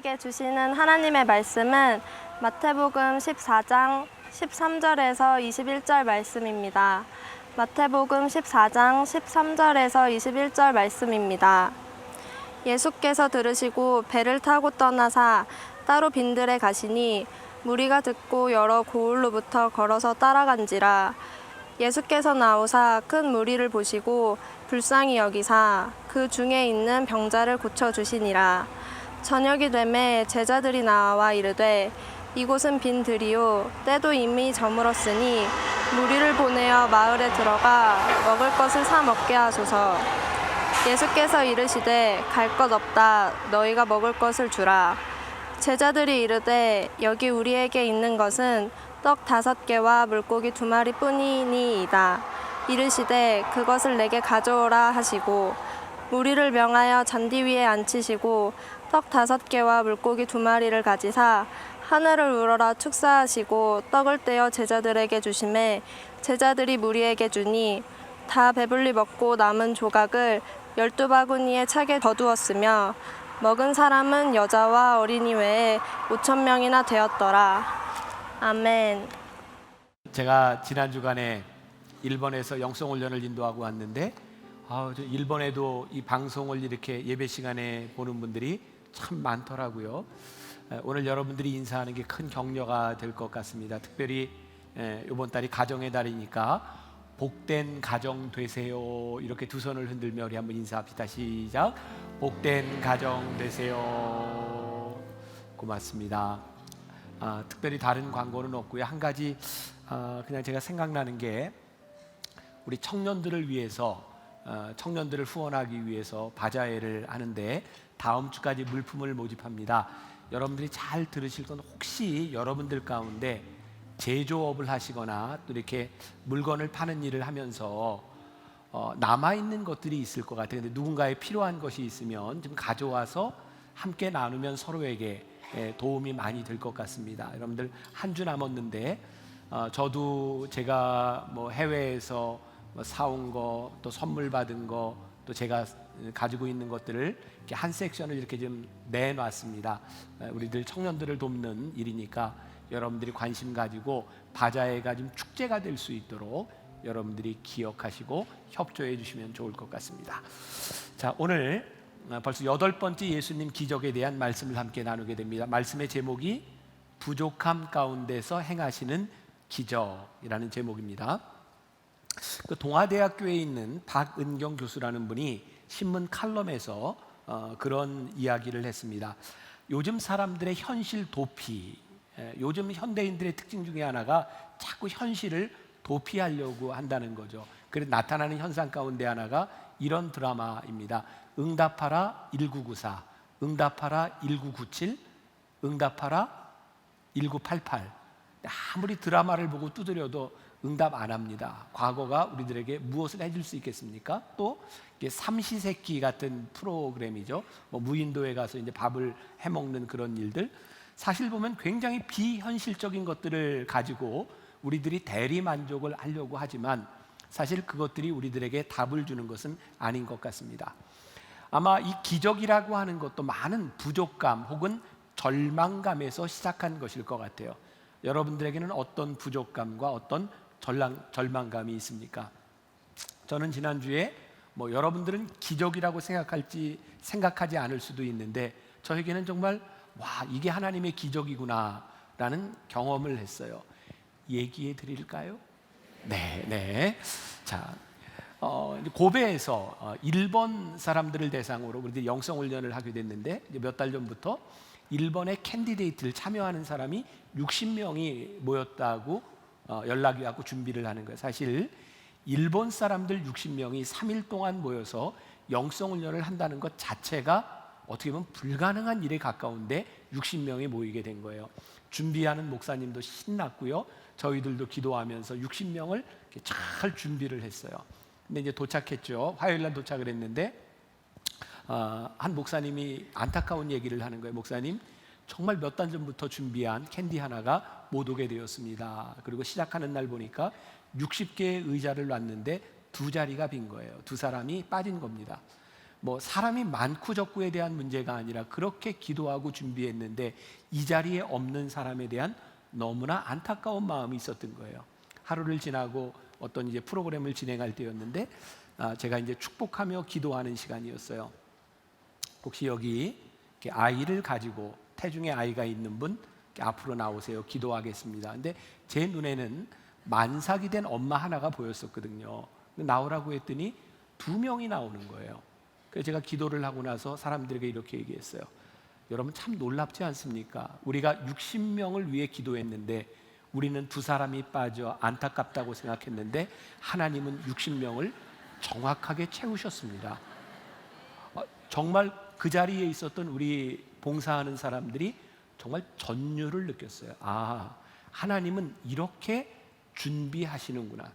우리에게 주시는 하나님의 말씀은 마태복음 14장 13절에서 21절 말씀입니다. 마태복음 14장 13절에서 21절 말씀입니다. 예수께서 들으시고 배를 타고 떠나사 따로 빈들에 가시니 무리가 듣고 여러 고을로부터 걸어서 따라간지라. 예수께서 나오사 큰 무리를 보시고 불쌍히 여기사 그 중에 있는 병자를 고쳐주시니라. 저녁이 되매 제자들이 나와 이르되 이곳은 빈 들이요 때도 이미 저물었으니 무리를 보내어 마을에 들어가 먹을 것을 사 먹게 하소서. 예수께서 이르시되 갈 것 없다. 너희가 먹을 것을 주라. 제자들이 이르되 여기 우리에게 있는 것은 떡 5개와 물고기 2마리 뿐이니이다. 이르시되 그것을 내게 가져오라 하시고 무리를 명하여 잔디 위에 앉히시고 떡 5개와 물고기 2마리를 가지사 하늘을 우러러 축사하시고 떡을 떼어 제자들에게 주시매 제자들이 무리에게 주니 다 배불리 먹고 남은 조각을 12바구니에 차게 거두었으며 먹은 사람은 여자와 어린이 외에 5,000명이나 되었더라. 아멘. 제가 지난 주간에 일본에서 영성훈련을 인도하고 왔는데 일본에도 이 방송을 이렇게 예배 시간에 보는 분들이 참 많더라고요. 오늘 여러분들이 인사하는 게 큰 격려가 될 것 같습니다. 특별히 이번 달이 가정의 달이니까 복된 가정 되세요. 이렇게 두 손을 흔들며 우리 한번 인사합시다. 시작. 복된 가정 되세요. 고맙습니다. 특별히 다른 광고는 없고요. 한 가지 그냥 제가 생각나는 게 우리 청년들을 위해서 청년들을 후원하기 위해서 바자회를 하는데 다음 주까지 물품을 모집합니다. 여러분들이 잘 들으실 건 혹시 여러분들 가운데 제조업을 하시거나 또 이렇게 물건을 파는 일을 하면서 남아있는 것들이 있을 것 같아요. 근데 누군가에 필요한 것이 있으면 좀 가져와서 함께 나누면 서로에게 도움이 많이 될 것 같습니다. 여러분들 한 주 남았는데 저도 제가 뭐 해외에서 사온 거 또 선물 받은 거 또 제가 가지고 있는 것들을 이렇게 한 섹션을 이렇게 좀 내놨습니다. 우리들 청년들을 돕는 일이니까 여러분들이 관심 가지고 바자회가 좀 축제가 될 수 있도록 여러분들이 기억하시고 협조해 주시면 좋을 것 같습니다. 자, 오늘 벌써 8번째 예수님 기적에 대한 말씀을 함께 나누게 됩니다. 말씀의 제목이 부족함 가운데서 행하시는 기적이라는 제목입니다. 그 동아대학교에 있는 박은경 교수라는 분이 신문 칼럼에서 그런 이야기를 했습니다. 요즘 사람들의 현실 도피, 요즘 현대인들의 특징 중에 하나가 자꾸 현실을 도피하려고 한다는 거죠. 그래서 나타나는 현상 가운데 하나가 이런 드라마입니다. 응답하라 1994, 응답하라 1997, 응답하라 1988. 아무리 드라마를 보고 두드려도 응답 안 합니다. 과거가 우리들에게 무엇을 해줄 수 있겠습니까? 또 삼시세끼 같은 프로그램이죠. 뭐 무인도에 가서 이제 밥을 해먹는 그런 일들. 사실 보면 굉장히 비현실적인 것들을 가지고 우리들이 대리 만족을 하려고 하지만 사실 그것들이 우리들에게 답을 주는 것은 아닌 것 같습니다. 아마 이 기적이라고 하는 것도 많은 부족감 혹은 절망감에서 시작한 것일 것 같아요. 여러분들에게는 어떤 부족감과 어떤 절망감이 있습니까? 저는 지난주에 여러분들은 기적이라고 생각하지 않을 수도 있는데 저에게는 정말 이게 하나님의 기적이구나 라는 경험을 했어요. 얘기해 드릴까요? 네. 자, 고베에서 일본 사람들을 대상으로 우리들이 영성훈련을 하게 됐는데 몇 달 전부터 일본의 캔디데이트를 참여하는 사람이 60명이 모였다고 연락이 왔고 준비를 하는 거예요. 사실 일본 사람들 60명이 3일 동안 모여서 영성훈련을 한다는 것 자체가 어떻게 보면 불가능한 일에 가까운데 60명이 모이게 된 거예요. 준비하는 목사님도 신났고요. 저희들도 기도하면서 60명을 잘 준비를 했어요. 근데 이제 도착했죠. 화요일 날 도착을 했는데 한 목사님이 안타까운 얘기를 하는 거예요. 목사님, 정말 몇 달 전부터 준비한 캔디 하나가 못 오게 되었습니다. 그리고 시작하는 날 보니까 60개의 의자를 놨는데 2자리가 빈 거예요. 2사람이 빠진 겁니다. 뭐 사람이 많고 적고에 대한 문제가 아니라 그렇게 기도하고 준비했는데 이 자리에 없는 사람에 대한 너무나 안타까운 마음이 있었던 거예요. 하루를 지나고 어떤 이제 프로그램을 진행할 때였는데 제가 이제 축복하며 기도하는 시간이었어요. 혹시 여기 이렇게 아이를 가지고 태중에 아이가 있는 분 앞으로 나오세요. 기도하겠습니다. 근데 제 눈에는 만삭이 된 엄마 하나가 보였었거든요. 나오라고 했더니 2명이 나오는 거예요. 그래서 제가 기도를 하고 나서 사람들에게 이렇게 얘기했어요. 여러분 참 놀랍지 않습니까? 우리가 60명을 위해 기도했는데 우리는 2사람이 빠져 안타깝다고 생각했는데 하나님은 60명을 정확하게 채우셨습니다. 정말 그 자리에 있었던 우리 봉사하는 사람들이 정말 전율을 느꼈어요. 하나님은 이렇게 준비하시는구나.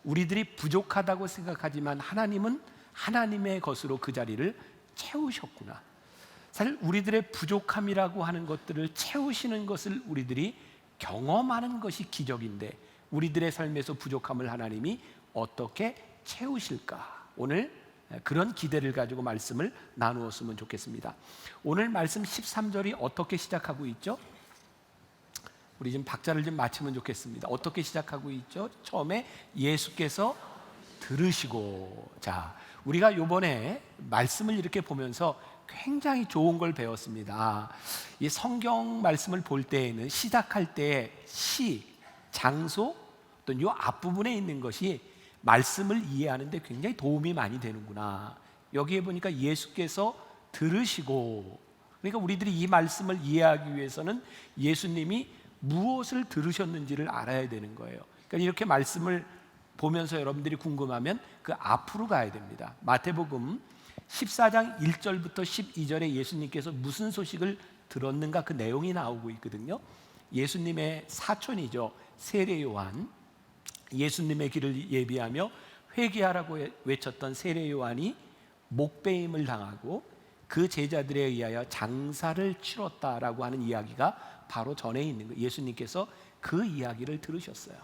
우리들이 부족하다고 생각하지만 하나님은 하나님의 것으로 그 자리를 채우셨구나. 사실 우리들의 부족함이라고 하는 것들을 채우시는 것을 우리들이 경험하는 것이 기적인데 우리들의 삶에서 부족함을 하나님이 어떻게 채우실까? 오늘 그런 기대를 가지고 말씀을 나누었으면 좋겠습니다. 오늘 말씀 13절이 어떻게 시작하고 있죠? 우리 좀 박자를 좀 맞추면 좋겠습니다. 어떻게 시작하고 있죠? 처음에 예수께서 들으시고. 자, 우리가 이번에 말씀을 이렇게 보면서 굉장히 좋은 걸 배웠습니다. 이 성경 말씀을 볼 때에는 시작할 때 시, 장소 또는 이 앞부분에 있는 것이 말씀을 이해하는 데 굉장히 도움이 많이 되는구나. 여기에 보니까 예수께서 들으시고, 그러니까 우리들이 이 말씀을 이해하기 위해서는 예수님이 무엇을 들으셨는지를 알아야 되는 거예요. 그러니까 이렇게 말씀을 보면서 여러분들이 궁금하면 그 앞으로 가야 됩니다. 마태복음 14장 1절부터 12절에 예수님께서 무슨 소식을 들었는가 그 내용이 나오고 있거든요. 예수님의 사촌이죠. 세례 요한, 예수님의 길을 예비하며 회개하라고 외쳤던 세례 요한이 목배임을 당하고 그 제자들에 의하여 장사를 치렀다라고 하는 이야기가 바로 전에 있는 거예요. 예수님께서 그 이야기를 들으셨어요.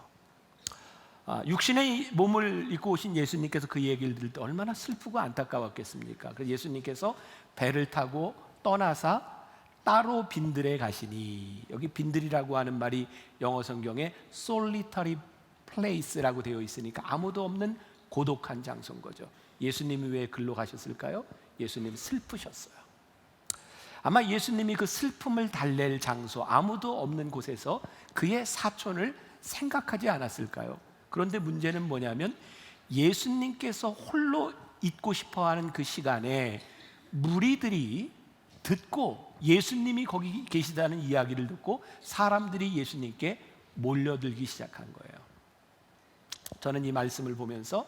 육신의 몸을 입고 오신 예수님께서 그 얘기를 들을 때 얼마나 슬프고 안타까웠겠습니까? 그래서 예수님께서 배를 타고 떠나사 따로 빈들에 가시니, 여기 빈들이라고 하는 말이 영어 성경에 solitary place라고 되어 있으니까 아무도 없는 고독한 장소인 거죠. 예수님이 왜 글로 가셨을까요? 예수님 슬프셨어요. 아마 예수님이 그 슬픔을 달랠 장소, 아무도 없는 곳에서 그의 사촌을 생각하지 않았을까요? 그런데 문제는 뭐냐면 예수님께서 홀로 있고 싶어하는 그 시간에 무리들이 듣고 예수님이 거기 계시다는 이야기를 듣고 사람들이 예수님께 몰려들기 시작한 거예요. 저는 이 말씀을 보면서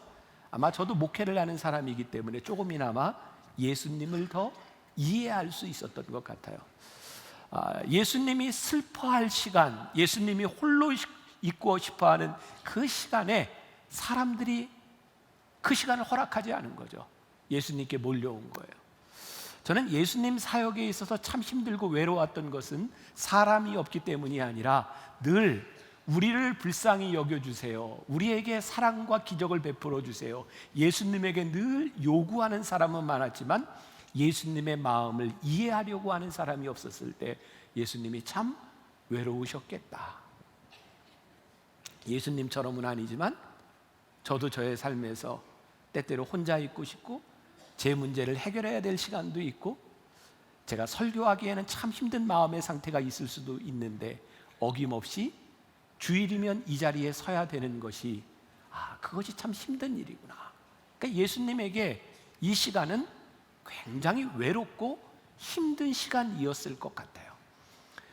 아마 저도 목회를 하는 사람이기 때문에 조금이나마 예수님을 더 이해할 수 있었던 것 같아요. 예수님이 슬퍼할 시간, 예수님이 홀로 있고 싶어하는 그 시간에 사람들이 그 시간을 허락하지 않은 거죠. 예수님께 몰려온 거예요. 저는 예수님 사역에 있어서 참 힘들고 외로웠던 것은 사람이 없기 때문이 아니라 늘 우리를 불쌍히 여겨주세요, 우리에게 사랑과 기적을 베풀어 주세요, 예수님에게 늘 요구하는 사람은 많았지만 예수님의 마음을 이해하려고 하는 사람이 없었을 때 예수님이 참 외로우셨겠다. 예수님처럼은 아니지만 저도 저의 삶에서 때때로 혼자 있고 싶고 제 문제를 해결해야 될 시간도 있고 제가 설교하기에는 참 힘든 마음의 상태가 있을 수도 있는데 어김없이 주일이면 이 자리에 서야 되는 것이 그것이 참 힘든 일이구나. 그러니까 예수님에게 이 시간은 굉장히 외롭고 힘든 시간이었을 것 같아요.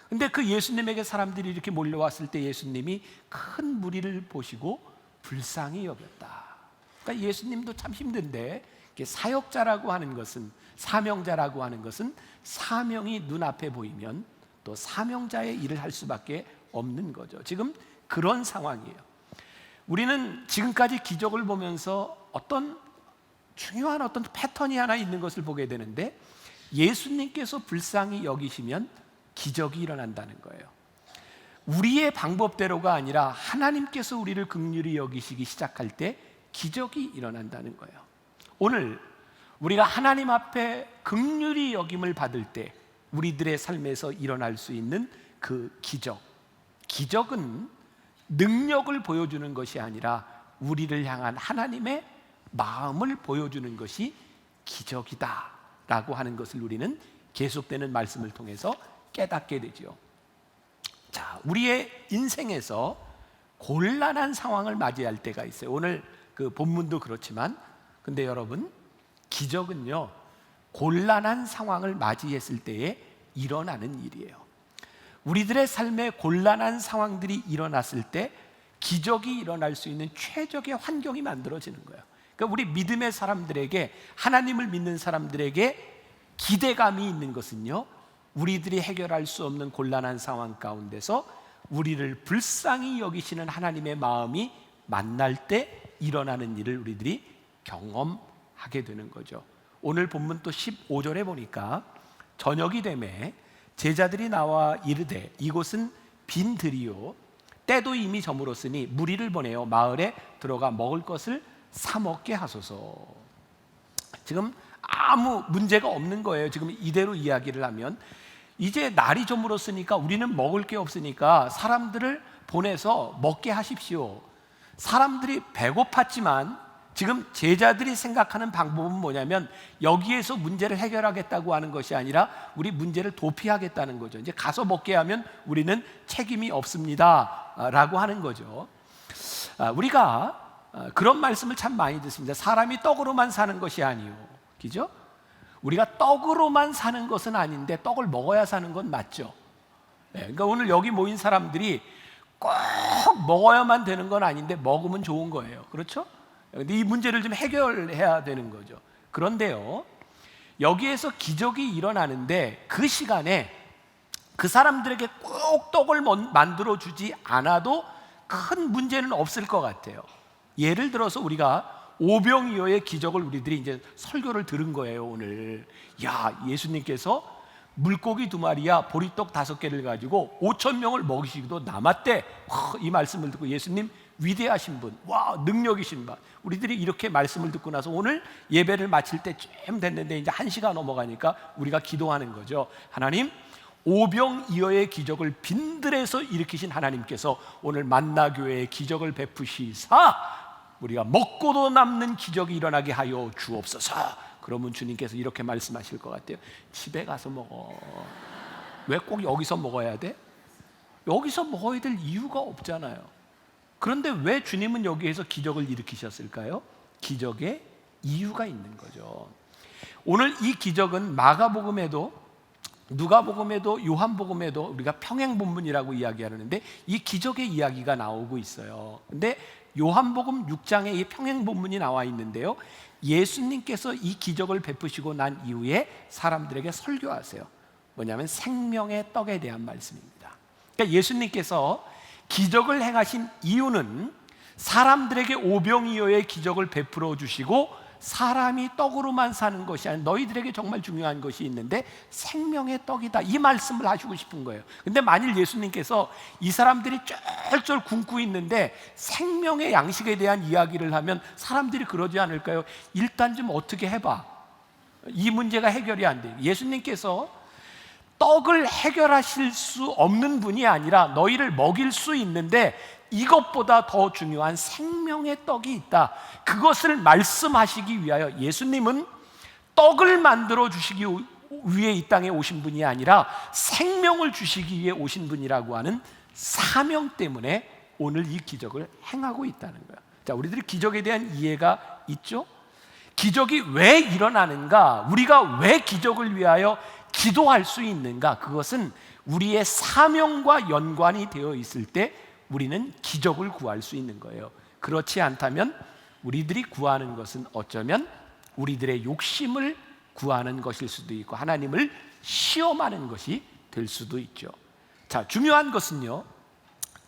근데 그 예수님에게 사람들이 이렇게 몰려왔을 때 예수님이 큰 무리를 보시고 불쌍히 여겼다. 그러니까 예수님도 참 힘든데 사역자라고 하는 것은, 사명자라고 하는 것은 사명이 눈앞에 보이면 또 사명자의 일을 할 수밖에 없는 거죠. 지금 그런 상황이에요. 우리는 지금까지 기적을 보면서 어떤 중요한 어떤 패턴이 하나 있는 것을 보게 되는데 예수님께서 불쌍히 여기시면 기적이 일어난다는 거예요. 우리의 방법대로가 아니라 하나님께서 우리를 긍휼히 여기시기 시작할 때 기적이 일어난다는 거예요. 오늘 우리가 하나님 앞에 긍휼히 여김을 받을 때 우리들의 삶에서 일어날 수 있는 그 기적. 기적은 능력을 보여주는 것이 아니라 우리를 향한 하나님의 마음을 보여주는 것이 기적이다 라고 하는 것을 우리는 계속되는 말씀을 통해서 깨닫게 되죠. 자, 우리의 인생에서 곤란한 상황을 맞이할 때가 있어요. 오늘 그 본문도 그렇지만, 근데 여러분, 기적은요 곤란한 상황을 맞이했을 때에 일어나는 일이에요. 우리들의 삶에 곤란한 상황들이 일어났을 때 기적이 일어날 수 있는 최적의 환경이 만들어지는 거예요. 그러니까 우리 믿음의 사람들에게, 하나님을 믿는 사람들에게 기대감이 있는 것은요, 우리들이 해결할 수 없는 곤란한 상황 가운데서 우리를 불쌍히 여기시는 하나님의 마음이 만날 때 일어나는 일을 우리들이 경험하게 되는 거죠. 오늘 본문 또 15절에 보니까 저녁이 되매 제자들이 나와 이르되 이곳은 빈 들이요 때도 이미 저물었으니 무리를 보내어 마을에 들어가 먹을 것을 사 먹게 하소서. 지금 아무 문제가 없는 거예요. 지금 이대로 이야기를 하면 이제 날이 저물었으니까 우리는 먹을 게 없으니까 사람들을 보내서 먹게 하십시오. 사람들이 배고팠지만 지금 제자들이 생각하는 방법은 뭐냐면 여기에서 문제를 해결하겠다고 하는 것이 아니라 우리 문제를 도피하겠다는 거죠. 이제 가서 먹게 하면 우리는 책임이 없습니다 라고 하는 거죠. 우리가 그런 말씀을 참 많이 듣습니다. 사람이 떡으로만 사는 것이 아니요, 그죠? 우리가 떡으로만 사는 것은 아닌데 떡을 먹어야 사는 건 맞죠. 그러니까 오늘 여기 모인 사람들이 꼭 먹어야만 되는 건 아닌데 먹으면 좋은 거예요. 그렇죠? 근데 이 문제를 좀 해결해야 되는 거죠. 그런데요, 여기에서 기적이 일어나는데 그 시간에 그 사람들에게 꼭 떡을 만들어 주지 않아도 큰 문제는 없을 것 같아요. 예를 들어서 우리가 오병이어의 기적을 우리들이 이제 설교를 들은 거예요. 오늘 예수님께서 물고기 2마리야 보리떡 5개를 가지고 5,000명을 먹이시기도 남았대. 이 말씀을 듣고 예수님 위대하신 분, 능력이신 분. 우리들이 이렇게 말씀을 듣고 나서 오늘 예배를 마칠 때쯤 됐는데 이제 1시가 넘어가니까 우리가 기도하는 거죠. 하나님, 오병이어의 기적을 빈들에서 일으키신 하나님께서 오늘 만나교회의 기적을 베푸시사 우리가 먹고도 남는 기적이 일어나게 하여 주옵소서. 그러면 주님께서 이렇게 말씀하실 것 같아요. 집에 가서 먹어. 왜 꼭 여기서 먹어야 돼? 여기서 먹어야 될 이유가 없잖아요. 그런데 왜 주님은 여기에서 기적을 일으키셨을까요? 기적의 이유가 있는 거죠. 오늘 이 기적은 마가복음에도 누가복음에도 요한복음에도 우리가 평행본문이라고 이야기하는데 이 기적의 이야기가 나오고 있어요. 근데 요한복음 6장에 이 평행본문이 나와 있는데요, 예수님께서 이 기적을 베푸시고 난 이후에 사람들에게 설교하세요. 뭐냐면 생명의 떡에 대한 말씀입니다. 그러니까 예수님께서 기적을 행하신 이유는 사람들에게 오병이어의 기적을 베풀어 주시고 사람이 떡으로만 사는 것이 아니라 너희들에게 정말 중요한 것이 있는데 생명의 떡이다, 이 말씀을 하시고 싶은 거예요. 근데 만일 예수님께서 이 사람들이 쫄쫄 굶고 있는데 생명의 양식에 대한 이야기를 하면 사람들이 그러지 않을까요? 일단 좀 어떻게 해봐, 이 문제가 해결이 안 돼요. 예수님께서 떡을 해결하실 수 없는 분이 아니라 너희를 먹일 수 있는데 이것보다 더 중요한 생명의 떡이 있다, 그것을 말씀하시기 위하여 예수님은 떡을 만들어 주시기 위해 이 땅에 오신 분이 아니라 생명을 주시기 위해 오신 분이라고 하는 사명 때문에 오늘 이 기적을 행하고 있다는 거예요. 자, 우리들이 기적에 대한 이해가 있죠? 기적이 왜 일어나는가, 우리가 왜 기적을 위하여 기도할 수 있는가, 그것은 우리의 사명과 연관이 되어 있을 때 우리는 기적을 구할 수 있는 거예요. 그렇지 않다면 우리들이 구하는 것은 어쩌면 우리들의 욕심을 구하는 것일 수도 있고 하나님을 시험하는 것이 될 수도 있죠. 자, 중요한 것은요,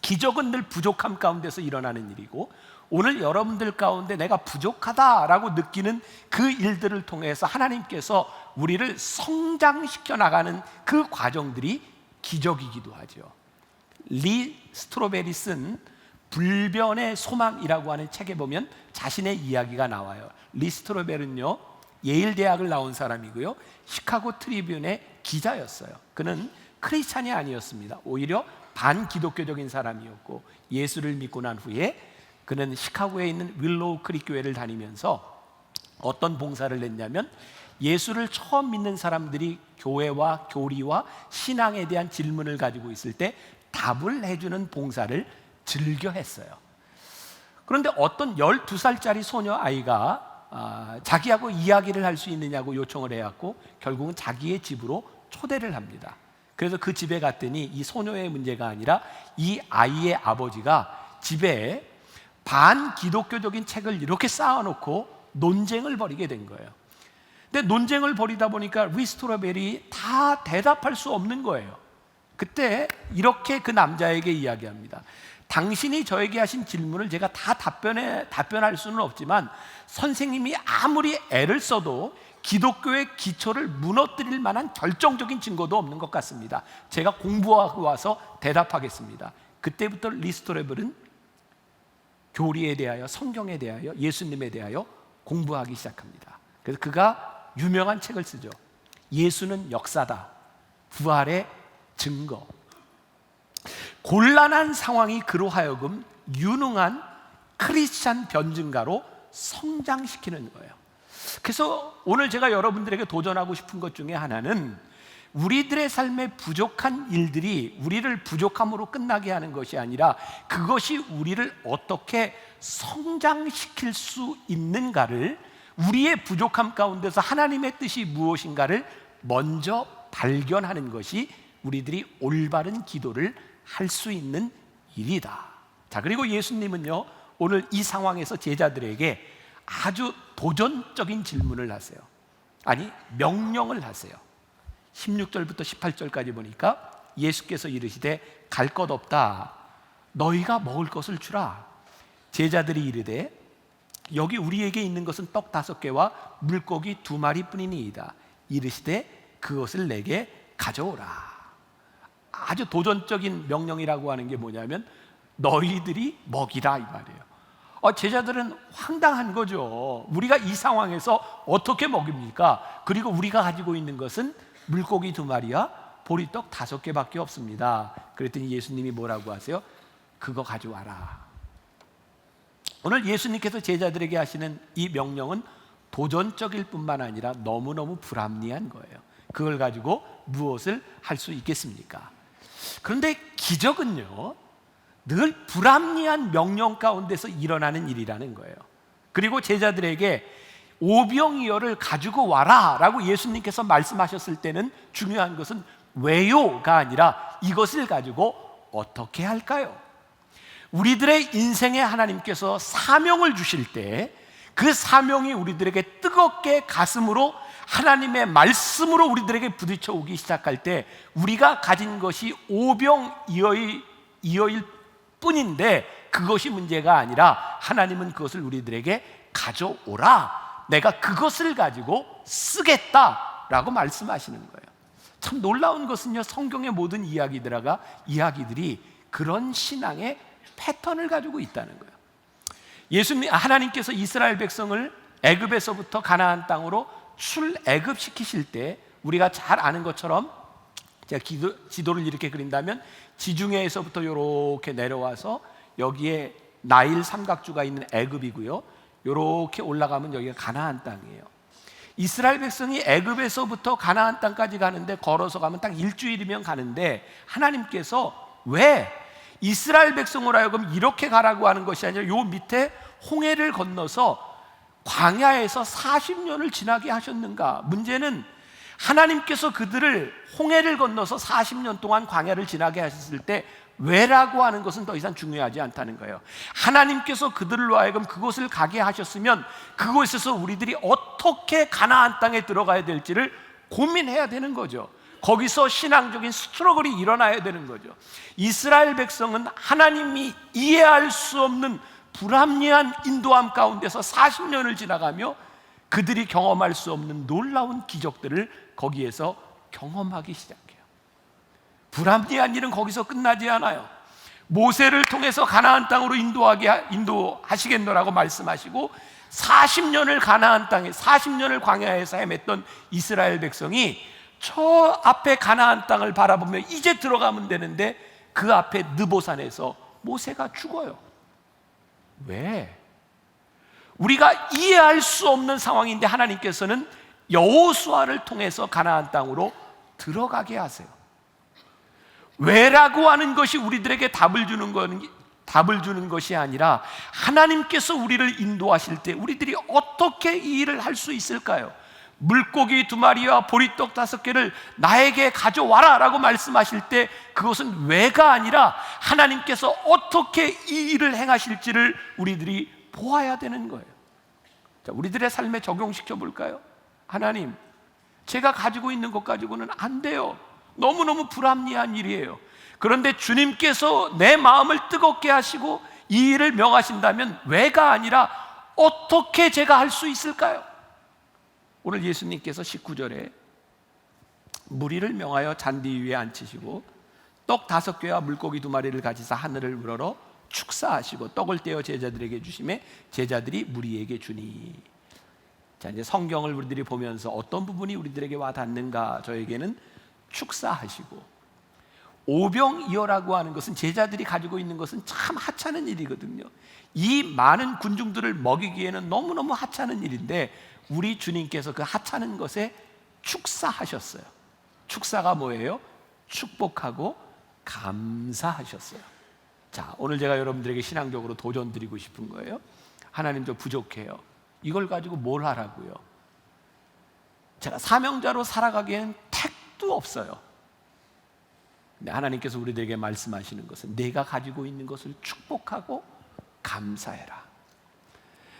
기적은 늘 부족함 가운데서 일어나는 일이고 오늘 여러분들 가운데 내가 부족하다라고 느끼는 그 일들을 통해서 하나님께서 우리를 성장시켜 나가는 그 과정들이 기적이기도 하죠. 리 스트로베리 쓴 불변의 소망이라고 하는 책에 보면 자신의 이야기가 나와요. 리 스트로베리는요, 예일 대학을 나온 사람이고요. 시카고 트리뷴의 기자였어요. 그는 크리스찬이 아니었습니다. 오히려 반기독교적인 사람이었고 예수를 믿고 난 후에 그는 시카고에 있는 윌로우 크릭 교회를 다니면서 어떤 봉사를 했냐면 예수를 처음 믿는 사람들이 교회와 교리와 신앙에 대한 질문을 가지고 있을 때 답을 해주는 봉사를 즐겨 했어요. 그런데 어떤 12살짜리 소녀 아이가 자기하고 이야기를 할 수 있느냐고 요청을 해왔고 결국은 자기의 집으로 초대를 합니다. 그래서 그 집에 갔더니 이 소녀의 문제가 아니라 이 아이의 아버지가 집에 반기독교적인 책을 이렇게 쌓아놓고 논쟁을 벌이게 된 거예요. 근데 논쟁을 벌이다 보니까 리스토라벨이 다 대답할 수 없는 거예요. 그때 이렇게 그 남자에게 이야기합니다. 당신이 저에게 하신 질문을 제가 다 답변할 수는 없지만 선생님이 아무리 애를 써도 기독교의 기초를 무너뜨릴 만한 결정적인 증거도 없는 것 같습니다. 제가 공부하고 와서 대답하겠습니다. 그때부터 리스토라벨은 교리에 대하여, 성경에 대하여, 예수님에 대하여 공부하기 시작합니다. 그래서 그가 유명한 책을 쓰죠. 예수는 역사다. 부활의 증거. 곤란한 상황이 그로 하여금 유능한 크리스찬 변증가로 성장시키는 거예요. 그래서 오늘 제가 여러분들에게 도전하고 싶은 것 중에 하나는 우리들의 삶에 부족한 일들이 우리를 부족함으로 끝나게 하는 것이 아니라 그것이 우리를 어떻게 성장시킬 수 있는가를, 우리의 부족함 가운데서 하나님의 뜻이 무엇인가를 먼저 발견하는 것이 우리들이 올바른 기도를 할 수 있는 일이다. 자, 그리고 예수님은요 오늘 이 상황에서 제자들에게 아주 도전적인 질문을 하세요. 아니, 명령을 하세요. 16절부터 18절까지 보니까 예수께서 이르시되 갈 것 없다. 너희가 먹을 것을 주라. 제자들이 이르되 여기 우리에게 있는 것은 떡 5개와 물고기 2마리뿐이니이다. 이르시되 그것을 내게 가져오라. 아주 도전적인 명령이라고 하는 게 뭐냐면 너희들이 먹이라 이 말이에요. 제자들은 황당한 거죠. 우리가 이 상황에서 어떻게 먹입니까? 그리고 우리가 가지고 있는 것은 물고기 2마리와 보리떡 5개밖에 없습니다. 그랬더니 예수님이 뭐라고 하세요? 그거 가져와라. 오늘 예수님께서 제자들에게 하시는 이 명령은 도전적일 뿐만 아니라 너무너무 불합리한 거예요. 그걸 가지고 무엇을 할 수 있겠습니까? 그런데 기적은요 늘 불합리한 명령 가운데서 일어나는 일이라는 거예요. 그리고 제자들에게 오병이어를 가지고 와라 라고 예수님께서 말씀하셨을 때는 중요한 것은 왜요가 아니라 이것을 가지고 어떻게 할까요? 우리들의 인생에 하나님께서 사명을 주실 때 그 사명이 우리들에게 뜨겁게 가슴으로 하나님의 말씀으로 우리들에게 부딪혀 오기 시작할 때 우리가 가진 것이 오병이어일 뿐인데 그것이 문제가 아니라 하나님은 그것을 우리들에게 가져오라. 내가 그것을 가지고 쓰겠다라고 말씀하시는 거예요. 참 놀라운 것은요 성경의 모든 이야기들이 그런 신앙의 패턴을 가지고 있다는 거예요. 하나님께서 이스라엘 백성을 애굽에서부터 가나안 땅으로 출애굽시키실 때 우리가 잘 아는 것처럼 제가 지도를 이렇게 그린다면 지중해에서부터 이렇게 내려와서 여기에 나일 삼각주가 있는 애굽이고요, 이렇게 올라가면 여기가 가나안 땅이에요. 이스라엘 백성이 애굽에서부터 가나안 땅까지 가는데 걸어서 가면 딱 일주일이면 가는데 하나님께서 왜 이스라엘 백성으로 하여금 이렇게 가라고 하는 것이 아니라 요 밑에 홍해를 건너서 광야에서 40년을 지나게 하셨는가? 문제는 하나님께서 그들을 홍해를 건너서 40년 동안 광야를 지나게 하셨을 때 왜라고 하는 것은 더 이상 중요하지 않다는 거예요. 하나님께서 그들로 하여금 그곳을 가게 하셨으면 그곳에서 우리들이 어떻게 가나안 땅에 들어가야 될지를 고민해야 되는 거죠. 거기서 신앙적인 스트러글이 일어나야 되는 거죠. 이스라엘 백성은 하나님이 이해할 수 없는 불합리한 인도함 가운데서 40년을 지나가며 그들이 경험할 수 없는 놀라운 기적들을 거기에서 경험하기 시작해요. 불합리한 일은 거기서 끝나지 않아요. 모세를 통해서 가나안 땅으로 인도하시겠노라고 말씀하시고 40년을 가나안 땅에 40년을 광야에서 헤맸던 이스라엘 백성이 저 앞에 가나안 땅을 바라보며 이제 들어가면 되는데 그 앞에 느보산에서 모세가 죽어요. 왜? 우리가 이해할 수 없는 상황인데 하나님께서는 여호수아를 통해서 가나안 땅으로 들어가게 하세요. 왜라고 하는 것이 우리들에게 답을 주는 것이 아니라 하나님께서 우리를 인도하실 때 우리들이 어떻게 이 일을 할 수 있을까요? 물고기 2마리와 보리떡 5개를 나에게 가져와라 라고 말씀하실 때 그것은 왜가 아니라 하나님께서 어떻게 이 일을 행하실지를 우리들이 보아야 되는 거예요. 자, 우리들의 삶에 적용시켜 볼까요? 하나님, 제가 가지고 있는 것 가지고는 안 돼요. 너무너무 불합리한 일이에요. 그런데 주님께서 내 마음을 뜨겁게 하시고 이 일을 명하신다면 왜가 아니라 어떻게 제가 할 수 있을까요? 오늘 예수님께서 19절에 무리를 명하여 잔디 위에 앉히시고 떡 5개와 물고기 2마리를 가지사 하늘을 우러러 축사하시고 떡을 떼어 제자들에게 주시매 제자들이 무리에게 주니. 자, 이제 성경을 우리들이 보면서 어떤 부분이 우리들에게 와 닿는가? 저에게는 축사하시고 오병이어라고 하는 것은 제자들이 가지고 있는 것은 참 하찮은 일이거든요. 이 많은 군중들을 먹이기에는 너무너무 하찮은 일인데 우리 주님께서 그 하찮은 것에 축사하셨어요. 축사가 뭐예요? 축복하고 감사하셨어요. 자, 오늘 제가 여러분들에게 신앙적으로 도전 드리고 싶은 거예요. 하나님, 저 부족해요. 이걸 가지고 뭘 하라고요? 제가 사명자로 살아가기엔 택도 없어요. 근데 하나님께서 우리들에게 말씀하시는 것은 내가 가지고 있는 것을 축복하고 감사해라.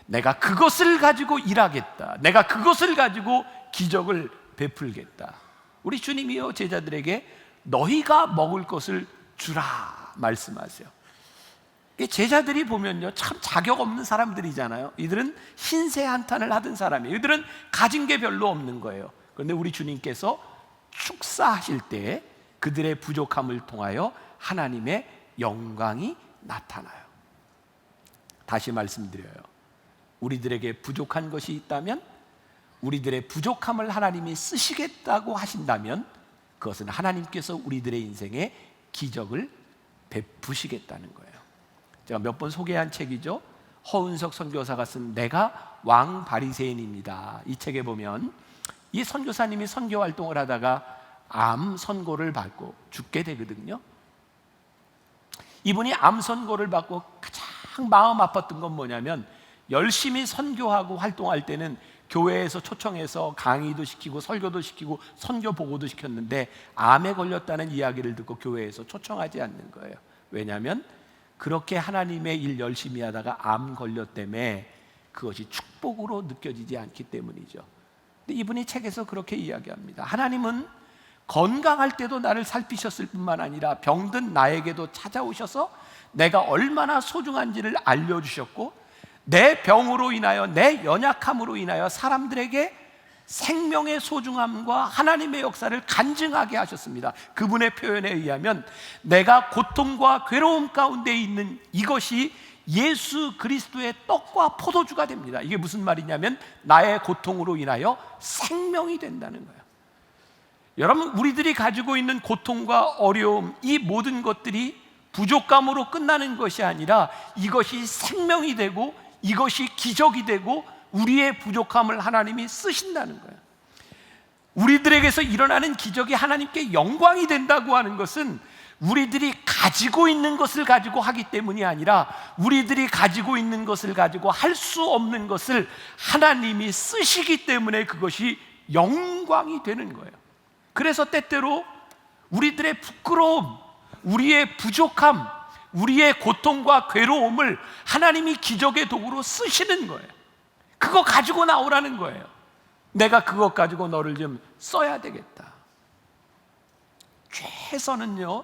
내가 그것을 가지고 일하겠다. 내가 그것을 가지고 기적을 베풀겠다. 우리 주님이요 제자들에게 너희가 먹을 것을 주라 말씀하세요. 제자들이 보면요 참 자격 없는 사람들이잖아요. 이들은 신세 한탄을 하던 사람이에요. 이들은 가진 게 별로 없는 거예요. 그런데 우리 주님께서 축사하실 때 그들의 부족함을 통하여 하나님의 영광이 나타나요. 다시 말씀드려요. 우리들에게 부족한 것이 있다면 우리들의 부족함을 하나님이 쓰시겠다고 하신다면 그것은 하나님께서 우리들의 인생에 기적을 베푸시겠다는 거예요. 제가 몇 번 소개한 책이죠. 허은석 선교사가 쓴 내가 왕 바리새인입니다. 이 책에 보면 이 선교사님이 선교 활동을 하다가 암 선고를 받고 죽게 되거든요. 이분이 암 선고를 받고 가장 마음 아팠던 건 뭐냐면 열심히 선교하고 활동할 때는 교회에서 초청해서 강의도 시키고 설교도 시키고 선교 보고도 시켰는데 암에 걸렸다는 이야기를 듣고 교회에서 초청하지 않는 거예요. 왜냐하면 그렇게 하나님의 일 열심히 하다가 암 걸렸다며 그것이 축복으로 느껴지지 않기 때문이죠. 근데 이분이 책에서 그렇게 이야기합니다. 하나님은 건강할 때도 나를 살피셨을 뿐만 아니라 병든 나에게도 찾아오셔서 내가 얼마나 소중한지를 알려주셨고 내 병으로 인하여 내 연약함으로 인하여 사람들에게 생명의 소중함과 하나님의 역사를 간증하게 하셨습니다. 그분의 표현에 의하면 내가 고통과 괴로움 가운데 있는 이것이 예수 그리스도의 떡과 포도주가 됩니다. 이게 무슨 말이냐면 나의 고통으로 인하여 생명이 된다는 거예요. 여러분, 우리들이 가지고 있는 고통과 어려움, 이 모든 것들이 부족감으로 끝나는 것이 아니라 이것이 생명이 되고 이것이 기적이 되고 우리의 부족함을 하나님이 쓰신다는 거예요. 우리들에게서 일어나는 기적이 하나님께 영광이 된다고 하는 것은 우리들이 가지고 있는 것을 가지고 하기 때문이 아니라 우리들이 가지고 있는 것을 가지고 할 수 없는 것을 하나님이 쓰시기 때문에 그것이 영광이 되는 거예요. 그래서 때때로 우리들의 부끄러움, 우리의 부족함, 우리의 고통과 괴로움을 하나님이 기적의 도구로 쓰시는 거예요. 그거 가지고 나오라는 거예요. 내가 그것 가지고 너를 좀 써야 되겠다. 최선은요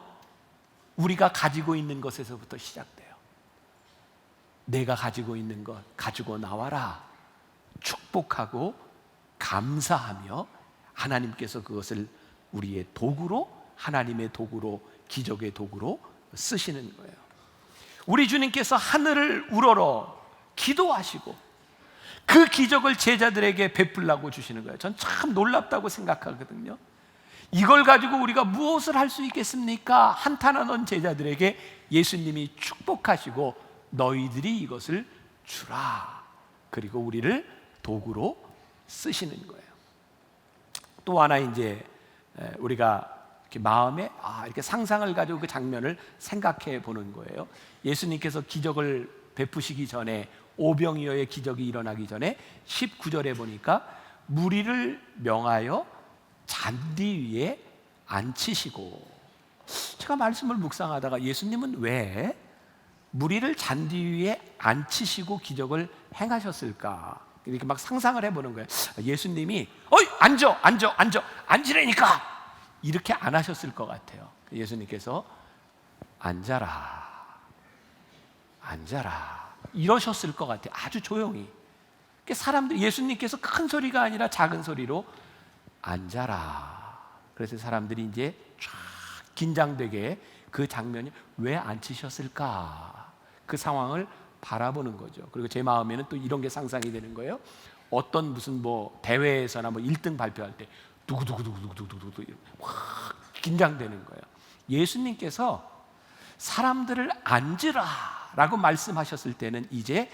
우리가 가지고 있는 것에서부터 시작돼요. 내가 가지고 있는 것 가지고 나와라. 축복하고 감사하며 하나님께서 그것을 우리의 도구로, 하나님의 도구로, 기적의 도구로 쓰시는 거예요. 우리 주님께서 하늘을 우러러 기도하시고 그 기적을 제자들에게 베풀라고 주시는 거예요. 전 참 놀랍다고 생각하거든요. 이걸 가지고 우리가 무엇을 할 수 있겠습니까? 한탄하던 제자들에게 예수님이 축복하시고 너희들이 이것을 주라. 그리고 우리를 도구로 쓰시는 거예요. 또 하나 이제 우리가 이렇게 마음에 이렇게 상상을 가지고 그 장면을 생각해 보는 거예요. 예수님께서 기적을 베푸시기 전에 오병이어의 기적이 일어나기 전에 19절에 보니까 무리를 명하여 잔디 위에 앉히시고, 제가 말씀을 묵상하다가 예수님은 왜 무리를 잔디 위에 앉히시고 기적을 행하셨을까? 이렇게 막 상상을 해보는 거예요. 예수님이 어이 앉으라니까 이렇게 안 하셨을 것 같아요. 예수님께서 앉아라 이러셨을 것 같아요. 아주 조용히. 사람들, 예수님께서 큰 소리가 아니라 작은 소리로 앉아라. 그래서 사람들이 이제 쫙 긴장되게 그 장면이 왜 앉히셨을까? 그 상황을 바라보는 거죠. 그리고 제 마음에는 또 이런 게 상상이 되는 거예요. 어떤 무슨 뭐 대회에서나 뭐 1등 발표할 때 두구두구두구두구두구 확 긴장되는 거예요. 예수님께서 사람들을 앉으라라고 말씀하셨을 때는 이제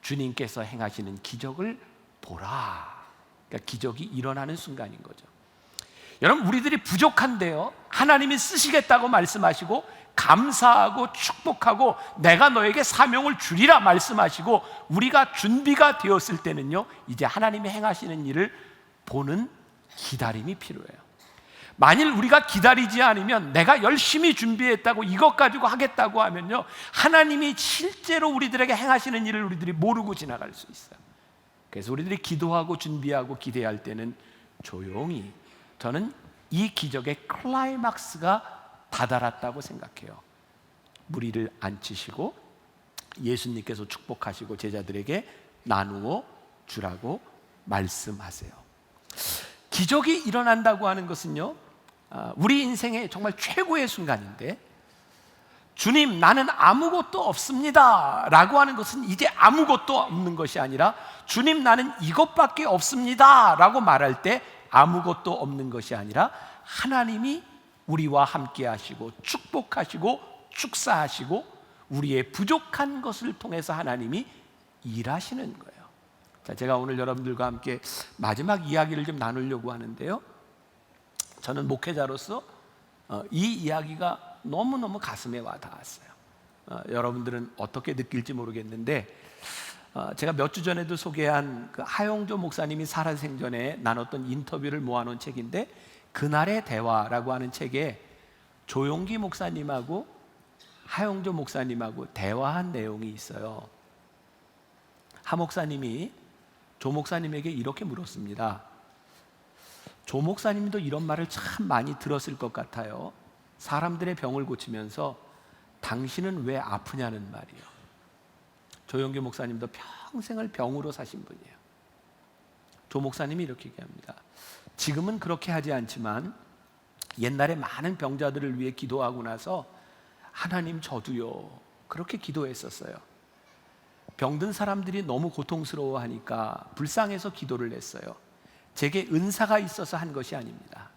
주님께서 행하시는 기적을 보라. 그러니까 기적이 일어나는 순간인 거죠. 여러분, 우리들이 부족한데요, 하나님이 쓰시겠다고 말씀하시고 감사하고 축복하고 내가 너에게 사명을 주리라 말씀하시고 우리가 준비가 되었을 때는요, 이제 하나님이 행하시는 일을 보는 기다림이 필요해요. 만일 우리가 기다리지 않으면, 내가 열심히 준비했다고 이것 가지고 하겠다고 하면요, 하나님이 실제로 우리들에게 행하시는 일을 우리들이 모르고 지나갈 수 있어요. 그래서 우리들이 기도하고 준비하고 기대할 때는 조용히, 저는 이 기적의 클라이막스가 다다랐다고 생각해요. 무리를 앉히시고 예수님께서 축복하시고 제자들에게 나누어 주라고 말씀하세요. 기적이 일어난다고 하는 것은요, 우리 인생의 정말 최고의 순간인데, 주님 나는 아무것도 없습니다 라고 하는 것은 이제 아무것도 없는 것이 아니라, 주님 나는 이것밖에 없습니다 라고 말할 때 아무것도 없는 것이 아니라, 하나님이 우리와 함께 하시고 축복하시고 축사하시고 우리의 부족한 것을 통해서 하나님이 일하시는 거예요. 자, 제가 오늘 여러분들과 함께 마지막 이야기를 좀 나누려고 하는데요, 저는 목회자로서 이 이야기가 너무너무 가슴에 와 닿았어요. 여러분들은 어떻게 느낄지 모르겠는데, 제가 몇 주 전에도 소개한 그 하용조 목사님이 살아생전에 나눴던 인터뷰를 모아놓은 책인데, 그날의 대화라고 하는 책에 조용기 목사님하고 하용조 목사님하고 대화한 내용이 있어요. 하 목사님이 조 목사님에게 이렇게 물었습니다. 조 목사님도 이런 말을 참 많이 들었을 것 같아요. 사람들의 병을 고치면서 당신은 왜 아프냐는 말이요. 조용기 목사님도 평생을 병으로 사신 분이에요. 조 목사님이 이렇게 얘기합니다. 지금은 그렇게 하지 않지만 옛날에 많은 병자들을 위해 기도하고 나서 하나님 저도요 그렇게 기도했었어요. 병든 사람들이 너무 고통스러워하니까 불쌍해서 기도를 했어요. 제게 은사가 있어서 한 것이 아닙니다.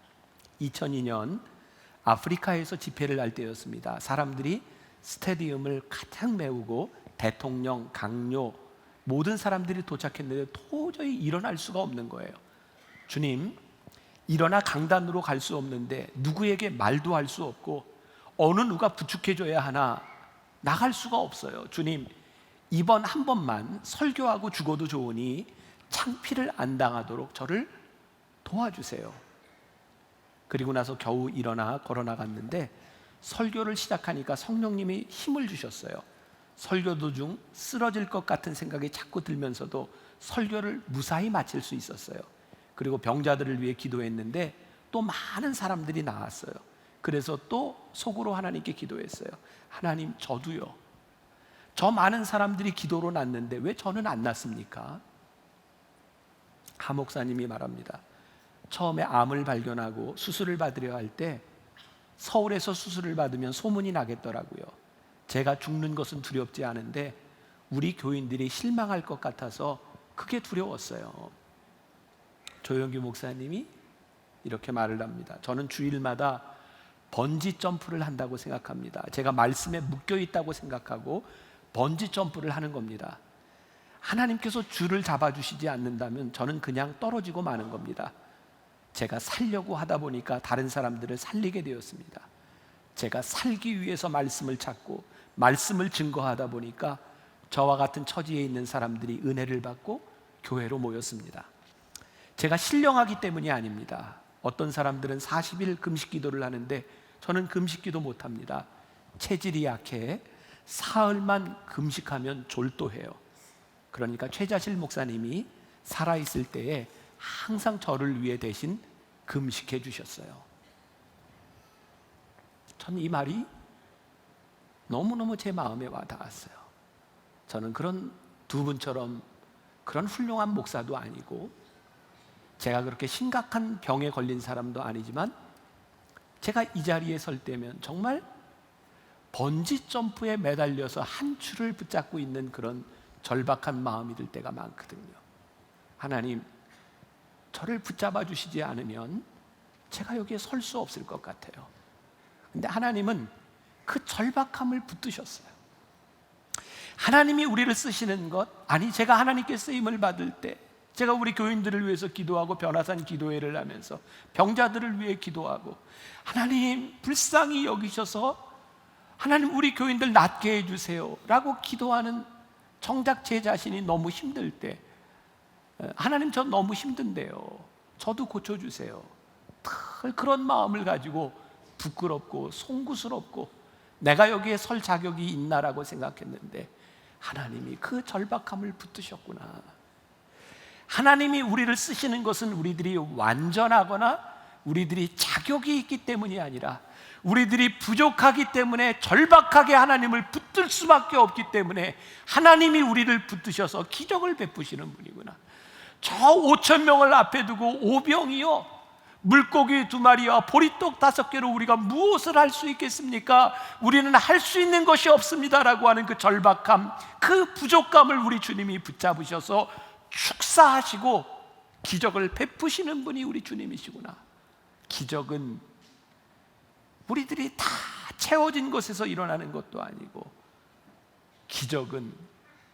2002년 아프리카에서 집회를 할 때였습니다. 사람들이 스테디움을 가득 메우고 대통령, 강요 모든 사람들이 도착했는데 도저히 일어날 수가 없는 거예요. 주님, 일어나 강단으로 갈 수 없는데 누구에게 말도 할 수 없고 어느 누가 부축해줘야 하나 나갈 수가 없어요. 주님, 이번 한 번만 설교하고 죽어도 좋으니 창피를 안 당하도록 저를 도와주세요. 그리고 나서 겨우 일어나 걸어 나갔는데 설교를 시작하니까 성령님이 힘을 주셨어요. 설교 도중 쓰러질 것 같은 생각이 자꾸 들면서도 설교를 무사히 마칠 수 있었어요. 그리고 병자들을 위해 기도했는데 또 많은 사람들이 나왔어요. 그래서 또 속으로 하나님께 기도했어요. 하나님, 저도요. 저 많은 사람들이 기도로 났는데 왜 저는 안 났습니까? 하 목사님이 말합니다. 처음에 암을 발견하고 수술을 받으려 할 때 서울에서 수술을 받으면 소문이 나겠더라고요. 제가 죽는 것은 두렵지 않은데 우리 교인들이 실망할 것 같아서 그게 두려웠어요. 조영규 목사님이 이렇게 말을 합니다. 저는 주일마다 번지 점프를 한다고 생각합니다. 제가 말씀에 묶여 있다고 생각하고 번지 점프를 하는 겁니다. 하나님께서 줄을 잡아주시지 않는다면 저는 그냥 떨어지고 마는 겁니다. 제가 살려고 하다 보니까 다른 사람들을 살리게 되었습니다. 제가 살기 위해서 말씀을 찾고 말씀을 증거하다 보니까 저와 같은 처지에 있는 사람들이 은혜를 받고 교회로 모였습니다. 제가 신령하기 때문이 아닙니다. 어떤 사람들은 40일 금식 기도를 하는데 저는 금식 기도 못합니다. 체질이 약해 사흘만 금식하면 졸도해요. 그러니까 최자실 목사님이 살아있을 때에 항상 저를 위해 대신 금식해 주셨어요. 전 이 말이 너무너무 제 마음에 와닿았어요. 저는 그런 두 분처럼 그런 훌륭한 목사도 아니고 제가 그렇게 심각한 병에 걸린 사람도 아니지만 제가 이 자리에 설 때면 정말 번지 점프에 매달려서 한 줄을 붙잡고 있는 그런 절박한 마음이 들 때가 많거든요. 하나님, 저를 붙잡아 주시지 않으면 제가 여기에 설 수 없을 것 같아요. 근데 하나님은 그 절박함을 붙드셨어요. 하나님이 우리를 쓰시는 것, 아니 제가 하나님께 쓰임을 받을 때 제가 우리 교인들을 위해서 기도하고 변화산 기도회를 하면서 병자들을 위해 기도하고 하나님 불쌍히 여기셔서 하나님 우리 교인들 낫게 해주세요 라고 기도하는 정작 제 자신이 너무 힘들 때 하나님 저 너무 힘든데요, 저도 고쳐주세요, 늘 그런 마음을 가지고 부끄럽고 송구스럽고 내가 여기에 설 자격이 있나라고 생각했는데 하나님이 그 절박함을 붙드셨구나. 하나님이 우리를 쓰시는 것은 우리들이 완전하거나 우리들이 자격이 있기 때문이 아니라 우리들이 부족하기 때문에 절박하게 하나님을 붙들 수밖에 없기 때문에 하나님이 우리를 붙드셔서 기적을 베푸시는 분이구나. 저 5천 명을 앞에 두고 오병이요, 물고기 2마리와 보리떡 5개로 우리가 무엇을 할 수 있겠습니까? 우리는 할 수 있는 것이 없습니다라고 하는 그 절박함, 그 부족감을 우리 주님이 붙잡으셔서 축사하시고 기적을 베푸시는 분이 우리 주님이시구나. 기적은 우리들이 다 채워진 것에서 일어나는 것도 아니고 기적은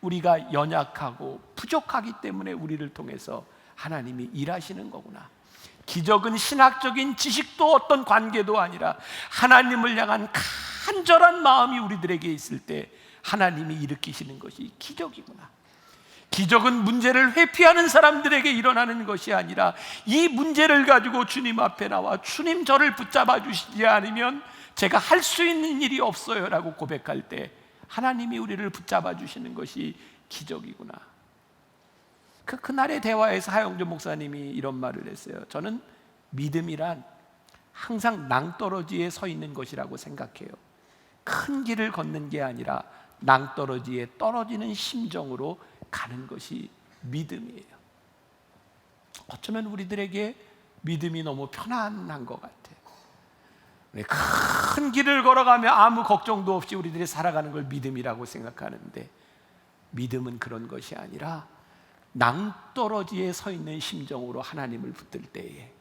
우리가 연약하고 부족하기 때문에 우리를 통해서 하나님이 일하시는 거구나. 기적은 신학적인 지식도 어떤 관계도 아니라 하나님을 향한 간절한 마음이 우리들에게 있을 때 하나님이 일으키시는 것이 기적이구나. 기적은 문제를 회피하는 사람들에게 일어나는 것이 아니라 이 문제를 가지고 주님 앞에 나와 주님 저를 붙잡아 주시지 않으면 제가 할 수 있는 일이 없어요 라고 고백할 때 하나님이 우리를 붙잡아 주시는 것이 기적이구나. 그날의 대화에서 하영조 목사님이 이런 말을 했어요. 저는 믿음이란 항상 낭떠러지에 서 있는 것이라고 생각해요. 큰 길을 걷는 게 아니라 낭떠러지에 떨어지는 심정으로 가는 것이 믿음이에요. 어쩌면 우리들에게 믿음이 너무 편안한 것 같아요. 큰 길을 걸어가며 아무 걱정도 없이 우리들이 살아가는 걸 믿음이라고 생각하는데 믿음은 그런 것이 아니라 낭떠러지에 서 있는 심정으로 하나님을 붙들 때에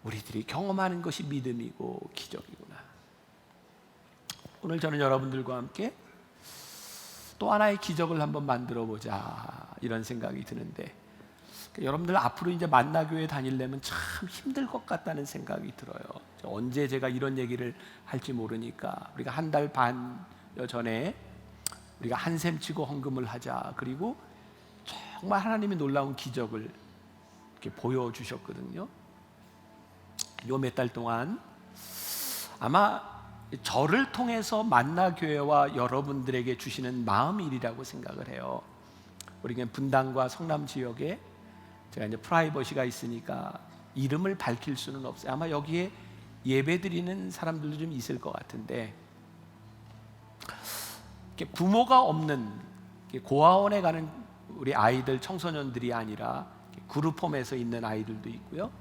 우리들이 경험하는 것이 믿음이고 기적이구나. 오늘 저는 여러분들과 함께 또 하나의 기적을 한번 만들어 보자 이런 생각이 드는데, 여러분들 앞으로 이제 만나교회 다니려면 참 힘들 것 같다는 생각이 들어요. 언제 제가 이런 얘기를 할지 모르니까 우리가 한 달 반 전에 우리가 한샘 치고 헌금을 하자, 그리고 정말 하나님이 놀라운 기적을 이렇게 보여주셨거든요. 요 몇 달 동안 아마 저를 통해서 만나교회와 여러분들에게 주시는 마음일이라고 생각을 해요. 우리 분당과 성남 지역에 제가 이제 프라이버시가 있으니까 이름을 밝힐 수는 없어요. 아마 여기에 예배드리는 사람들도 좀 있을 것 같은데, 부모가 없는 고아원에 가는 우리 아이들, 청소년들이 아니라 그룹홈에서 있는 아이들도 있고요.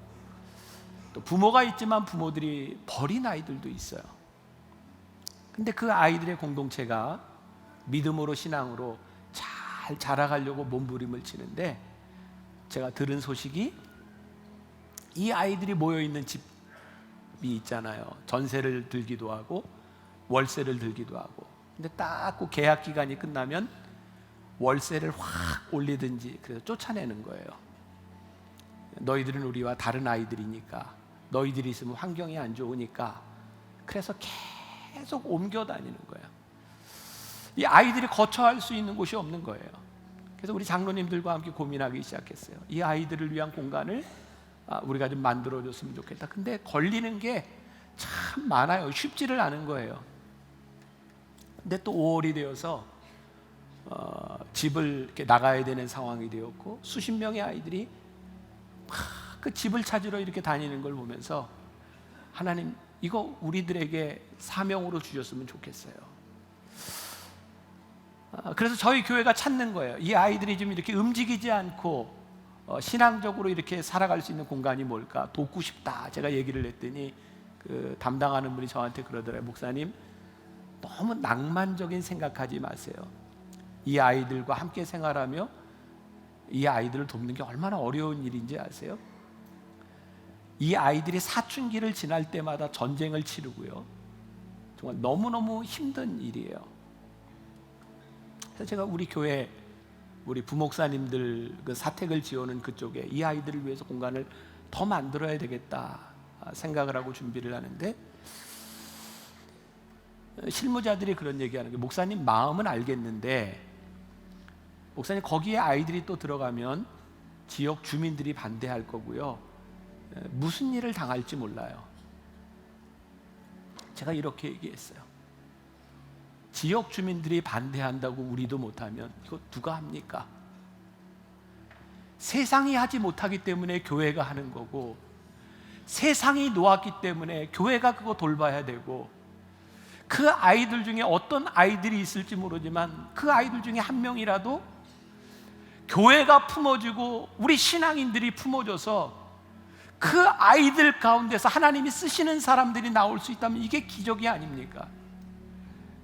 또 부모가 있지만 부모들이 버린 아이들도 있어요. 근데 그 아이들의 공동체가 믿음으로 신앙으로 잘 잘 자라가려고 몸부림을 치는데, 제가 들은 소식이 이 아이들이 모여있는 집이 있잖아요. 전세를 들기도 하고 월세를 들기도 하고, 근데 딱 그 계약 기간이 끝나면 월세를 확 올리든지 그래서 쫓아내는 거예요. 너희들은 우리와 다른 아이들이니까, 너희들이 있으면 환경이 안 좋으니까. 그래서 계속 옮겨 다니는 거예요. 이 아이들이 거처할 수 있는 곳이 없는 거예요. 그래서 우리 장로님들과 함께 고민하기 시작했어요. 이 아이들을 위한 공간을 우리가 좀 만들어줬으면 좋겠다. 근데 걸리는 게 참 많아요. 쉽지를 않은 거예요. 근데 또 5월이 되어서 집을 이렇게 나가야 되는 상황이 되었고, 수십 명의 아이들이 그 집을 찾으러 이렇게 다니는 걸 보면서, 하나님, 이거 우리들에게 사명으로 주셨으면 좋겠어요. 그래서 저희 교회가 찾는 거예요. 이 아이들이 좀 이렇게 움직이지 않고 신앙적으로 이렇게 살아갈 수 있는 공간이 뭘까? 돕고 싶다. 제가 얘기를 했더니 그 담당하는 분이 저한테 그러더라고요. 목사님, 너무 낭만적인 생각하지 마세요. 이 아이들과 함께 생활하며 이 아이들을 돕는 게 얼마나 어려운 일인지 아세요? 이 아이들이 사춘기를 지날 때마다 전쟁을 치르고요, 정말 너무너무 힘든 일이에요. 그래서 제가 우리 교회, 우리 부목사님들 그 사택을 지어오는 그쪽에 이 아이들을 위해서 공간을 더 만들어야 되겠다 생각을 하고 준비를 하는데, 실무자들이 그런 얘기하는 게, 목사님 마음은 알겠는데 목사님 거기에 아이들이 또 들어가면 지역 주민들이 반대할 거고요, 무슨 일을 당할지 몰라요. 제가 이렇게 얘기했어요. 지역 주민들이 반대한다고 우리도 못하면 이거 누가 합니까? 세상이 하지 못하기 때문에 교회가 하는 거고, 세상이 놓았기 때문에 교회가 그거 돌봐야 되고, 그 아이들 중에 어떤 아이들이 있을지 모르지만 그 아이들 중에 한 명이라도 교회가 품어주고 우리 신앙인들이 품어줘서 그 아이들 가운데서 하나님이 쓰시는 사람들이 나올 수 있다면 이게 기적이 아닙니까?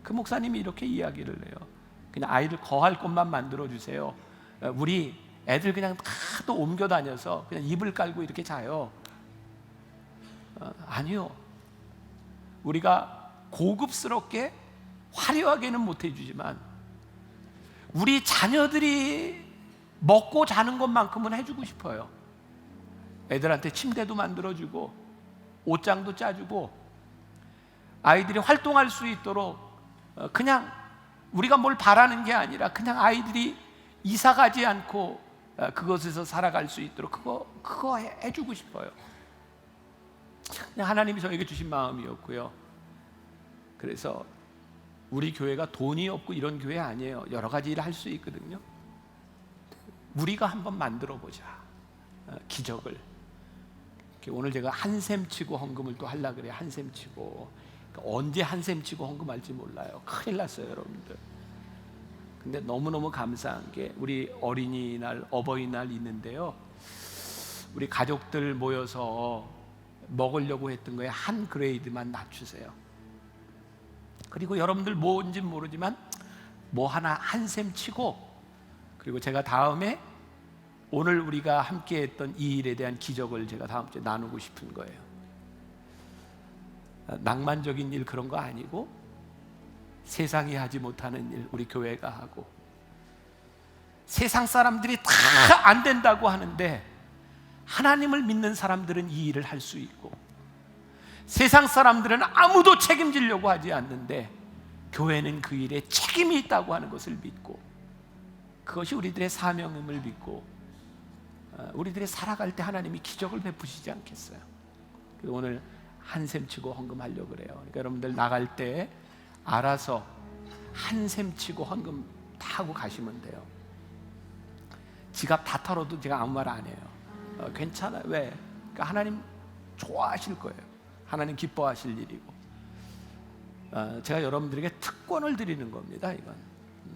그 목사님이 이렇게 이야기를 해요. 그냥 아이들 거할 곳만 만들어 주세요. 우리 애들 그냥 다 또 옮겨 다녀서 그냥 이불 깔고 이렇게 자요. 아니요. 우리가 고급스럽게 화려하게는 못 해주지만 우리 자녀들이 먹고 자는 것만큼은 해주고 싶어요. 애들한테 침대도 만들어주고 옷장도 짜주고, 아이들이 활동할 수 있도록 그냥 우리가 뭘 바라는 게 아니라 그냥 아이들이 이사 가지 않고 그곳에서 살아갈 수 있도록 그거 해주고 싶어요. 그냥 하나님이 저에게 주신 마음이었고요. 그래서 우리 교회가 돈이 없고 이런 교회 아니에요. 여러 가지 일을 할 수 있거든요. 우리가 한번 만들어 보자, 기적을. 오늘 제가 한샘 치고 헌금을 또 하려고 그래요. 한샘 치고. 그러니까 언제 한샘 치고 헌금할지 몰라요. 큰일 났어요, 여러분들. 근데 너무너무 감사한 게, 우리 어린이날, 어버이날 있는데요, 우리 가족들 모여서 먹으려고 했던 거에 한 그레이드만 낮추세요. 그리고 여러분들 뭔지는 모르지만 뭐 하나 한샘 치고, 그리고 제가 다음에 오늘 우리가 함께 했던 이 일에 대한 기적을 제가 다음 주에 나누고 싶은 거예요. 낭만적인 일 그런 거 아니고, 세상이 하지 못하는 일 우리 교회가 하고, 세상 사람들이 다 안 된다고 하는데 하나님을 믿는 사람들은 이 일을 할 수 있고, 세상 사람들은 아무도 책임지려고 하지 않는데 교회는 그 일에 책임이 있다고 하는 것을 믿고, 그것이 우리들의 사명임을 믿고 우리들이 살아갈 때 하나님이 기적을 베푸시지 않겠어요? 오늘 한샘 치고 헌금하려고 그래요. 그러니까 여러분들 나갈 때 알아서 한샘 치고 헌금 다 하고 가시면 돼요. 지갑 다 털어도 제가 아무 말 안 해요. 괜찮아요. 왜? 그러니까 하나님 좋아하실 거예요. 하나님 기뻐하실 일이고, 제가 여러분들에게 특권을 드리는 겁니다. 이건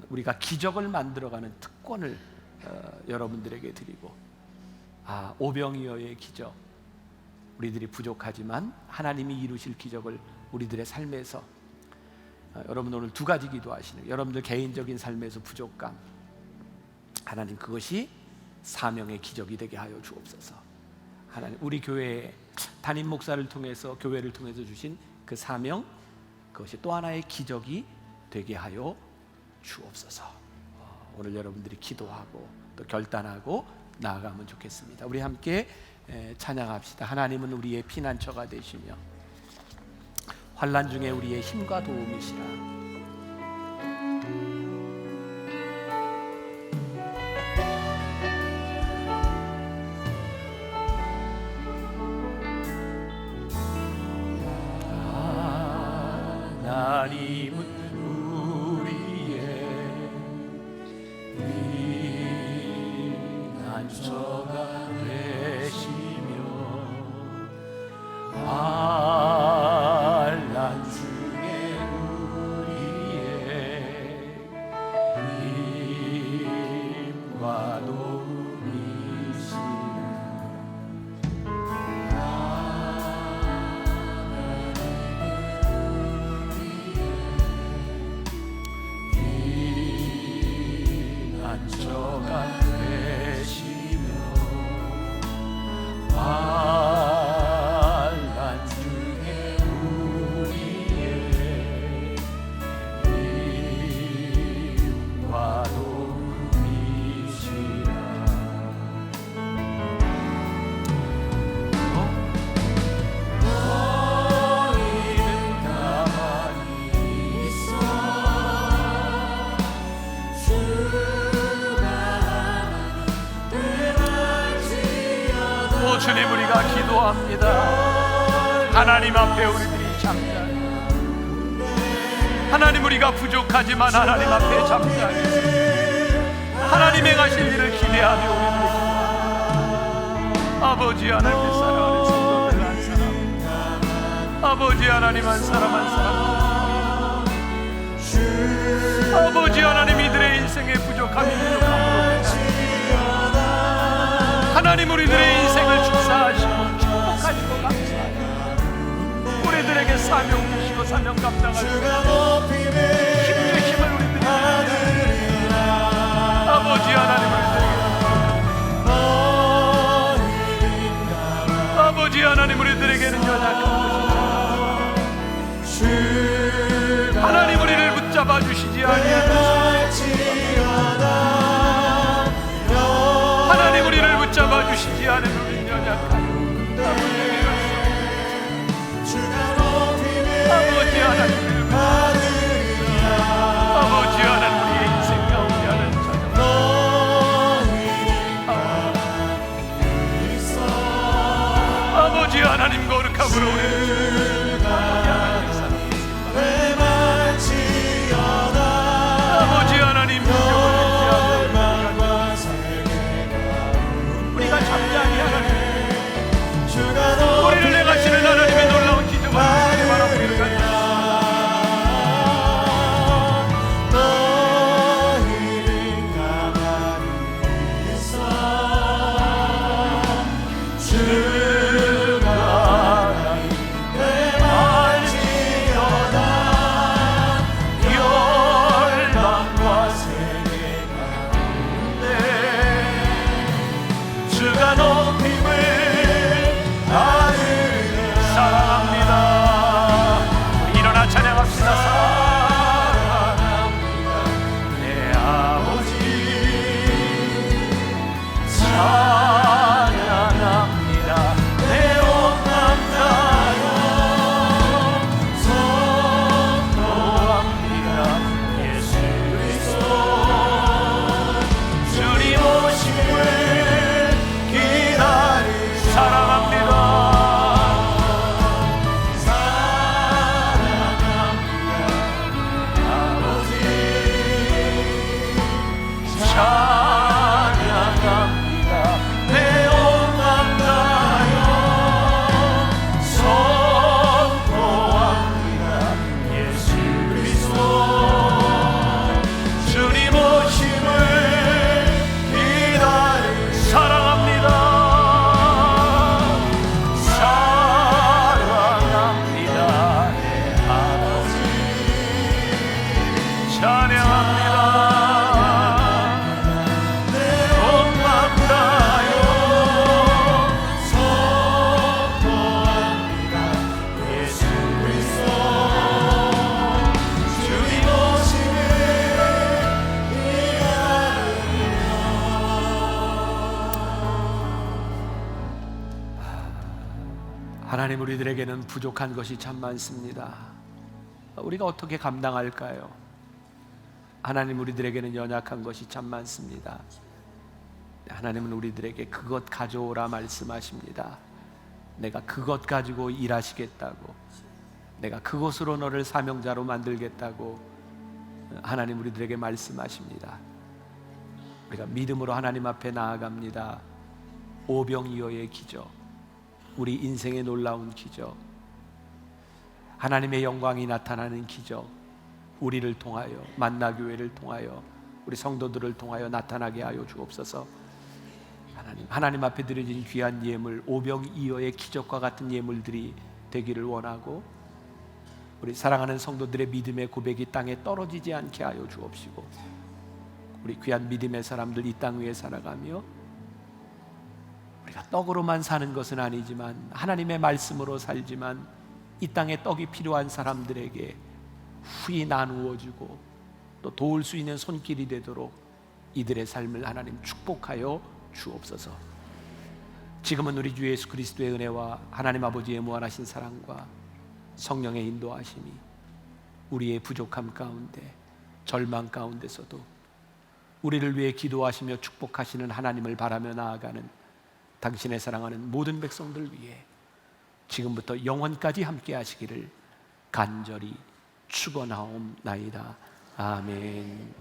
우리가 기적을 만들어가는 특권을 여러분들에게 드리고, 오병이어의 기적, 우리들이 부족하지만 하나님이 이루실 기적을 우리들의 삶에서, 여러분 오늘 두 가지 기도하시는, 여러분들 개인적인 삶에서 부족감, 하나님, 그것이 사명의 기적이 되게 하여 주옵소서. 하나님, 우리 교회 담임 목사를 통해서, 교회를 통해서 주신 그 사명, 그것이 또 하나의 기적이 되게 하여 주옵소서. 오늘 여러분들이 기도하고 또 결단하고 나아가면 좋겠습니다. 우리 함께 찬양합시다. 하나님은 우리의 피난처가 되시며 환난 중에 우리의 힘과 도움이시라. 하나님은 우리의 피난처가 되시며 환난 중에 우리의 힘과 도움이시라. 피난처가 되시며 환난 중에 우리의 힘과 도움이시라. 너희는 가만히 있어 오 주님, 우리가 기도합니다. 하나님 앞에 우리들이 잠자리, 하나님, 우리가 부족하지만 하나님 앞에 잠자리, 하나님 행하실 일을 기대하며 우리들이 아버지 하나님의 사랑하는 성도들 한 사람, 아버지 하나님 한 사람 한 사람, 아버지 하나님, 이들의 인생에 부족함이 부족함으로 하나님, 우리들의 인생을 축사하시고 축복하시고 감사하시고 우리들에게 사명 주시고 사명 감당하시고 힘의 힘을 우리들이 아버지 하나님, 아버지 하나님, 우리들에게는 연약한 것입니다. 하나님, 우리를 붙잡아 주시지 아니하시고 하나님, 우리를 붙잡아 주시지 않은 우리 연약하여 아버지 하나님, 아버지 하나님, 우리의 인생 가운데 하는 자녀 아버지 하나님, 거룩함으로 우리를 아버지 하나님, 우리가 잠자리 하나님, 우리를 행하시는 하나님의 놀라운 기적을 바라보기를 간절히 찬양합니다. 하나님, 우리들에게는 부족한 것이 참 많습니다. 우리가 어떻게 감당할까요? 하나님, 우리들에게는 연약한 것이 참 많습니다. 하나님은 우리들에게 그것 가져오라 말씀하십니다. 내가 그것 가지고 일하시겠다고, 내가 그것으로 너를 사명자로 만들겠다고 하나님 우리들에게 말씀하십니다. 우리가 믿음으로 하나님 앞에 나아갑니다. 오병이어의 기적, 우리 인생의 놀라운 기적, 하나님의 영광이 나타나는 기적, 우리를 통하여, 만나교회를 통하여, 우리 성도들을 통하여 나타나게 하여 주옵소서. 하나님 앞에 드려진 귀한 예물, 오병이어의 기적과 같은 예물들이 되기를 원하고, 우리 사랑하는 성도들의 믿음의 고백이 땅에 떨어지지 않게 하여 주옵시고, 우리 귀한 믿음의 사람들 이 땅 위에 살아가며 우리가 떡으로만 사는 것은 아니지만 하나님의 말씀으로 살지만 이 땅에 떡이 필요한 사람들에게 후히 나누어주고 또 도울 수 있는 손길이 되도록 이들의 삶을 하나님 축복하여 주옵소서. 지금은 우리 주 예수 그리스도의 은혜와 하나님 아버지의 무한하신 사랑과 성령의 인도하심이 우리의 부족함 가운데, 절망 가운데서도 우리를 위해 기도하시며 축복하시는 하나님을 바라며 나아가는 당신의 사랑하는 모든 백성들 위해 지금부터 영원까지 함께 하시기를 간절히 축원하옵나이다. 아멘.